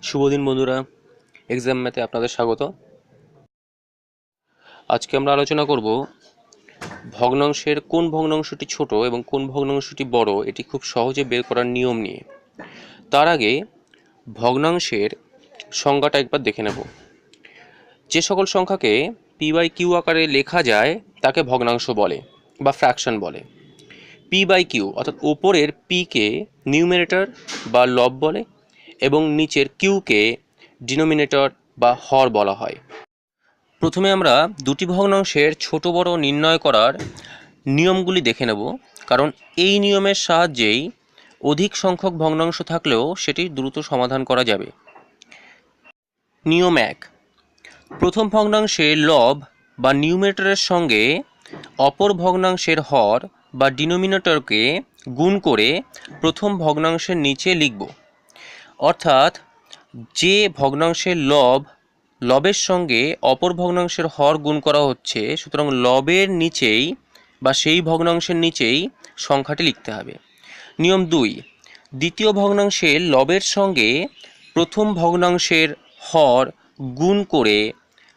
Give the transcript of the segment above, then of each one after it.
শুভ দিন বন্ধুরা, এক্সাম ম্যাথে আপনাদের স্বাগত। আজকে আমরা আলোচনা করব ভগ্নাংশের কোন ভগ্নাংশটি ছোট এবং কোন ভগ্নাংশটি বড় এটি খুব সহজে বের করার নিয়ম নিয়ে। তার আগে ভগ্নাংশের সংজ্ঞাটা একবার দেখে নেব। যে সকল সংখ্যাকে পি বাই কিউ আকারে লেখা যায় তাকে ভগ্নাংশ বলে বা ফ্র্যাকশন বলে। পি বাই কিউ অর্থাৎ ওপরের পিকে নিউমারেটর বা লব বলে এবং নিচের কিউকে ডিনোমিনেটর বা হর বলা হয়। প্রথমে আমরা দুটি ভগ্নাংশের ছোট বড় নির্ণয় করার নিয়মগুলি দেখে নেব, কারণ এই নিয়মের সাহায্যেই অধিক সংখ্যক ভগ্নাংশ থাকলেও সেটি দ্রুত সমাধান করা যাবে। নিয়ম 1, প্রথম ভগ্নাংশের লব বা নিউমারেটরের সঙ্গে অপর ভগ্নাংশের হর বা ডিনোমিনেটরকে গুণ করে প্রথম ভগ্নাংশের নিচে লিখব। অর্থাৎ যে ভগ্নাংশের লবের সঙ্গে অপর ভগ্নাংশের হর গুণ করা হচ্ছে, সুতরাং লবের নিচেই বা সেই ভগ্নাংশের নিচেই সংখ্যাটি লিখতে হবে। নিয়ম 2, দ্বিতীয় ভগ্নাংশের লবের সঙ্গে প্রথম ভগ্নাংশের হর গুণ করে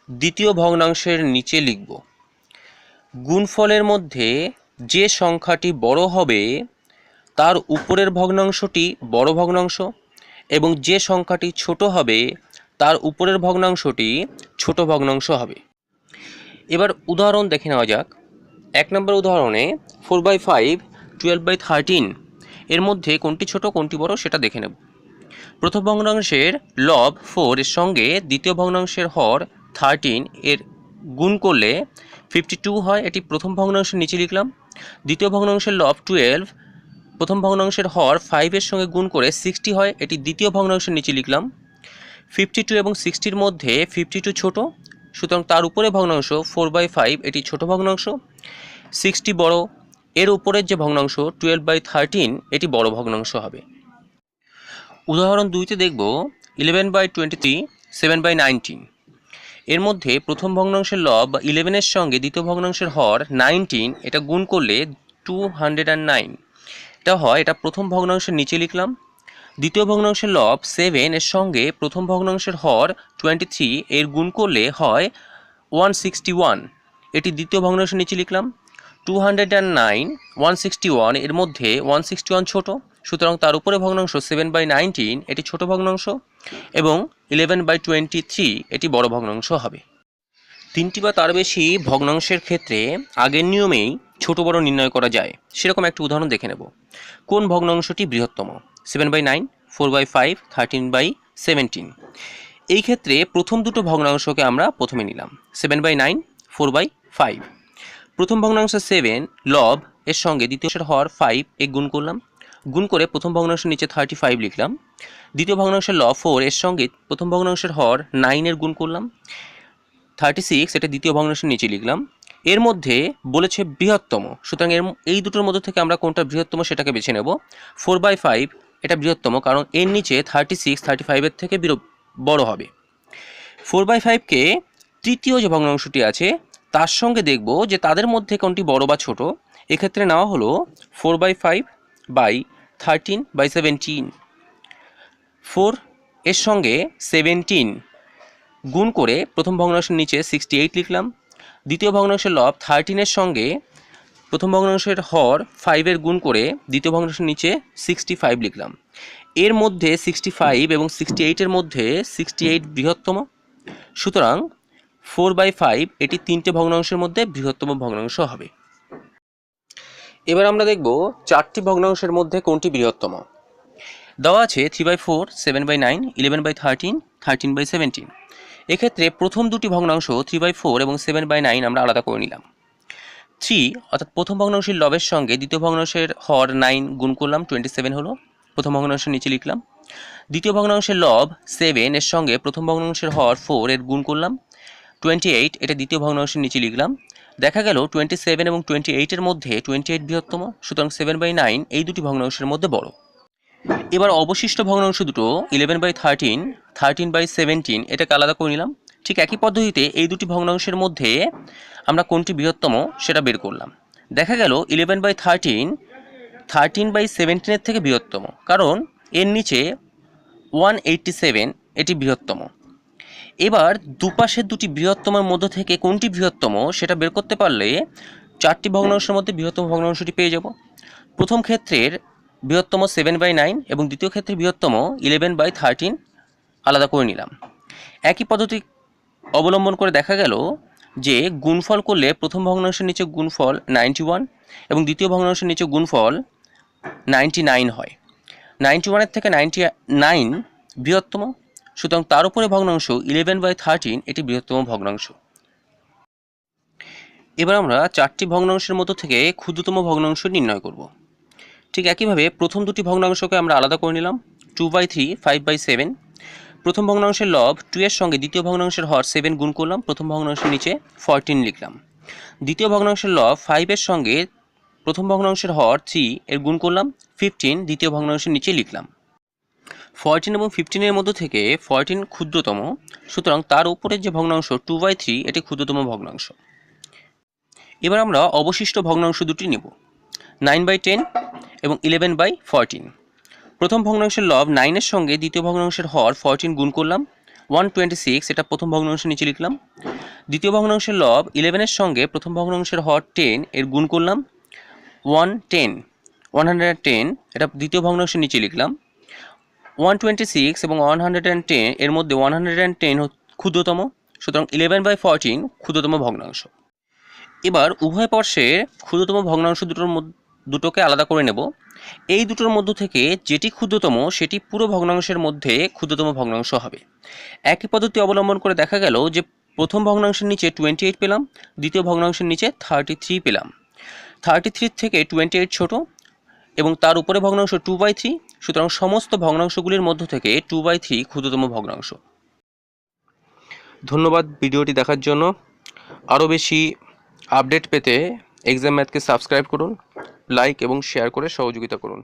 দ্বিতীয় ভগ্নাংশের নিচে লিখব। গুণফলের মধ্যে যে সংখ্যাটি বড় হবে তার উপরের ভগ্নাংশটি বড় ভগ্নাংশ এবং যে সংখ্যাটি ছোট হবে তার উপরের ভগ্নাংশটি ছোট ভগ্নাংশ হবে। এবার উদাহরণ দেখে নেওয়া যাক। 1 নম্বর উদাহরণে 4/5, 12/13 এর মধ্যে কোনটি ছোট কোনটি বড় সেটা দেখে নেব। প্রথম ভগ্নাংশের লব 4 এর সঙ্গে দ্বিতীয় ভগ্নাংশের হর 13 এর গুণ করলে 52 হয়, এটি প্রথম ভগ্নাংশের নিচে লিখলাম। দ্বিতীয় ভগ্নাংশের লব 12 প্রথম ভগ্নাংশের হর 5 এর সঙ্গে গুণ করে 60 হয়, এটি দ্বিতীয় ভগ্নাংশের নিচে লিখলাম। 52 এবং 60-র মধ্যে 52 ছোট, সুতরাং তার উপরে ভগ্নাংশ 4/5 এটি ছোট ভগ্নাংশ। 60 বড়, এর উপরের যে ভগ্নাংশ 12/13 এটি বড় ভগ্নাংশ হবে। উদাহরণ 2তে দেখব 11/23, 7/19 এর মধ্যে প্রথম ভগ্নাংশের লব 11 এর সঙ্গে দ্বিতীয় ভগ্নাংশের হর 19 এটা গুণ করলে 209 এটা হয়, এটা প্রথম ভগ্নাংশের নিচে লিখলাম। দ্বিতীয় ভগ্নাংশের লব 7 এর সঙ্গে প্রথম ভগ্নাংশের হর 23 এর গুণ করলে হয় 161, এটি দ্বিতীয় ভগ্নাংশের নিচে লিখলাম। 209, 161 এর মধ্যে 161 ছোট, সুতরাং তার উপরে ভগ্নাংশ 7/19 এটি ছোট ভগ্নাংশ এবং 11/23 এটি বড় ভগ্নাংশ হবে। তিনটি বা তার বেশি ভগ্নাংশের ক্ষেত্রে আগের নিয়মেই ছোট বড় নির্ণয় করা যায়। সেরকম একটি উদাহরণ দেখে নেব। কোন ভগ্নাংশটি বৃহত্তম? 7/9, 4/5, 13/17। এই ক্ষেত্রে প্রথম দুটো ভগ্নাংশকে আমরা প্রথমে নিলাম। 7/9, 4/5। প্রথম ভগ্নাংশ 7 লব এর সঙ্গে দ্বিতীয় হর 5 এ গুণ করলাম। গুণ করে প্রথম ভগ্নাংশের নিচে 35 লিখলাম। দ্বিতীয় ভগ্নাংশের লব 4 এর সঙ্গে প্রথম ভগ্নাংশের হর 9 এর গুণ করলাম। 36 এটা দ্বিতীয় ভগ্নাংশের নিচে লিখলাম। এর মধ্যে বলেছে বৃহত্তম, সুতরাং এই দুটোর মধ্যে থেকে আমরা কোনটা বৃহত্তম সেটাকে বেছে নেব। 4/5 এটা বৃহত্তম, কারণ এর নিচে 36 35-এর থেকে বড় হবে। 4/5কে তৃতীয় যে ভগ্নাংশটি আছে তার সঙ্গে দেখব যে তাদের মধ্যে কোনটি বড় বা ছোট। এক্ষেত্রে নেওয়া হলো 4/5/13/17। 4 এর সঙ্গে 17 গুণ করে প্রথম ভগ্নাংশের নিচে 68 লিখলাম। দ্বিতীয় ভগ্নাংশের লব 13 এর সঙ্গে প্রথম ভগ্নাংশের হর 5 এর গুণ করে দ্বিতীয় ভগ্নাংশের নিচে 65 লিখলাম। এর মধ্যে 65 এবং 68 এর মধ্যে 68 বৃহত্তম, সুতরাং 4/5 এটি তিনটে ভগ্নাংশের মধ্যে বৃহত্তম ভগ্নাংশ হবে। এবার আমরা দেখব চারটি ভগ্নাংশের মধ্যে কোনটি বৃহত্তম। দেওয়া আছে 3/4, 7/9, 11/13, 13/17। এক্ষেত্রে প্রথম দুটি ভগ্নাংশ 3/4 এবং 7/9 আমরা আলাদা করে নিলাম। 3 অর্থাৎ প্রথম ভগ্নাংশের লবের সঙ্গে দ্বিতীয় ভগ্নাংশের হর 9 গুণ করলাম, 27 হলো, প্রথম ভগ্নাংশের নিচে লিখলাম। দ্বিতীয় ভগ্নাংশের লব 7 এর সঙ্গে প্রথম ভগ্নাংশের হর 4 এর গুণ করলাম, 28 এটা দ্বিতীয় ভগ্নাংশের নিচে লিখলাম। দেখা গেল 27 এবং 28 এর মধ্যে 28 বৃহত্তম, সুতরাং 7/9 এই দুটি ভগ্নাংশের মধ্যে বড়। এবার অবশিষ্ট ভগ্নাংশ দুটো 11/13, 13/17 এটাকে আলাদা করে নিলাম। ঠিক একই পদ্ধতিতে এই দুটি ভগ্নাংশের মধ্যে আমরা কোনটি বৃহত্তম সেটা বের করলাম। দেখা গেল 11/13 13/17 এর থেকে বৃহত্তম, কারণ এর নিচে 187 এটি বৃহত্তম। এবার দুপাশের দুটি বৃহত্তমের মধ্য থেকে কোনটি বৃহত্তম সেটা বের করতে পারলে চারটি ভগ্নাংশের মধ্যে বৃহত্তম ভগ্নাংশটি পেয়ে যাব। প্রথম ক্ষেত্রের বৃহত্তম 7/9 এবং দ্বিতীয় ক্ষেত্রে বৃহত্তম 11/13 আলাদা করে নিলাম। একই পদ্ধতি অবলম্বন করে দেখা গেল যে গুণফল করলে প্রথম ভগ্নাংশের নিচে গুণফল 91 এবং দ্বিতীয় ভগ্নাংশের নিচে গুণফল 99 হয়। 91-এর থেকে 99 বৃহত্তম, সুতরাং তার উপরে ভগ্নাংশ 11/13 এটি বৃহত্তম ভগ্নাংশ। এবার আমরা চারটি ভগ্নাংশের মধ্য থেকে ক্ষুদ্রতম ভগ্নাংশ নির্ণয় করব। ঠিক একইভাবে প্রথম দুটি ভগ্নাংশকে আমরা আলাদা করে নিলাম। 2/3, 5/7। প্রথম ভগ্নাংশের লব 2 এর সঙ্গে দ্বিতীয় ভগ্নাংশের হর 7 গুণ করলাম, প্রথম ভগ্নাংশের নিচে 14 লিখলাম। দ্বিতীয় ভগ্নাংশের লব 5 এর সঙ্গে প্রথম ভগ্নাংশের হর 3 এর গুণ করলাম, 15 দ্বিতীয় ভগ্নাংশের নিচে লিখলাম। 14 এবং 15 এর মধ্য থেকে 14 ক্ষুদ্রতম, সুতরাং তার উপরের যে ভগ্নাংশ 2/3 এটি ক্ষুদ্রতম ভগ্নাংশ। এবার আমরা অবশিষ্ট ভগ্নাংশ দুটি নেব, 9/10 এবং 11/14। প্রথম ভগ্নাংশের লব 9 এর সঙ্গে দ্বিতীয় ভগ্নাংশের হর 14 গুণ করলাম, 126 এটা প্রথম ভগ্নাংশের নিচে লিখলাম। দ্বিতীয় ভগ্নাংশের লব 11 এর সঙ্গে প্রথম ভগ্নাংশের হর 10 এর গুণ করলাম, 110 এটা দ্বিতীয় ভগ্নাংশের নিচে লিখলাম। 126 এবং 110 এর মধ্যে 110 ক্ষুদ্রতম, সুতরাং 11/14 ক্ষুদ্রতম ভগ্নাংশ। এবার উভয় পার্শ্বের ক্ষুদ্রতম ভগ্নাংশ দুটোকে আলাদা করে নেব। এই দুটোর মধ্য থেকে যেটি ক্ষুদ্রতম সেটি পুরো ভগ্নাংশের মধ্যে ক্ষুদ্রতম ভগ্নাংশ হবে। একই পদ্ধতি অবলম্বন করে দেখা গেল যে প্রথম ভগ্নাংশের নিচে 28 পেলাম, দ্বিতীয় ভগ্নাংশের নিচে 33 পেলাম। 33 থেকে 28 ছোট এবং তার উপরে ভগ্নাংশ 2/3, সুতরাং সমস্ত ভগ্নাংশগুলির মধ্য থেকে 2/3 ক্ষুদ্রতম ভগ্নাংশ। ধন্যবাদ ভিডিওটি দেখার জন্য। আরও বেশি আপডেট পেতে এক্সাম ম্যাথকে সাবস্ক্রাইব করুন, লাইক এবং শেয়ার করে সহযোগিতা করুন।